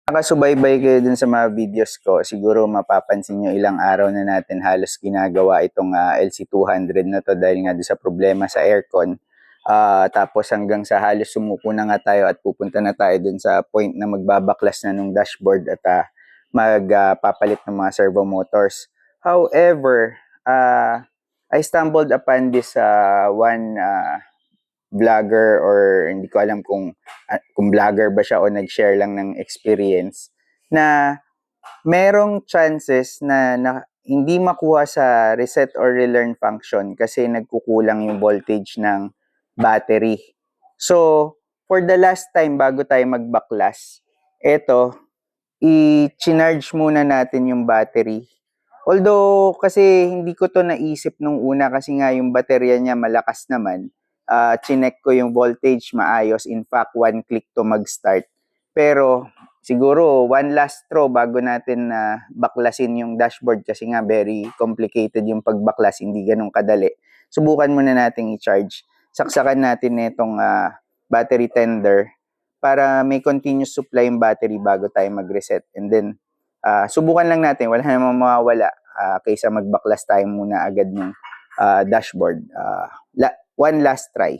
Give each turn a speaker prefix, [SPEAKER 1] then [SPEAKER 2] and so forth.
[SPEAKER 1] Nakasubaybay kayo dun sa mga videos ko, siguro mapapansin nyo ilang araw na natin halos ginagawa itong LC200 na to dahil nga sa problema sa aircon. Tapos hanggang sa halos sumuko na nga tayo at pupunta na tayo dun sa point na magbabaklas na nung dashboard at magpapalit ng mga servo motors. However, I stumbled upon this one vlogger, or hindi ko alam kung vlogger ba siya o nag-share lang ng experience na merong chances na hindi makuha sa reset or relearn function kasi nagkukulang yung voltage ng battery. So, for the last time bago tayo magbaklas, eto, i-charge muna natin yung battery. Although, kasi hindi ko to naisip nung una kasi nga yung baterya niya malakas naman. Chinek ko yung voltage maayos. In fact, one click to mag-start. Pero, siguro, one last throw bago natin baklasin yung dashboard kasi nga very complicated yung pagbaklas. Hindi ganun kadali. Subukan muna natin i-charge. Saksakan natin itong battery tender para may continuous supply yung battery bago tayo mag-reset. And then, subukan lang natin, wala namang mawawala kaysa magbaklas tayo muna agad ng dashboard. One last try.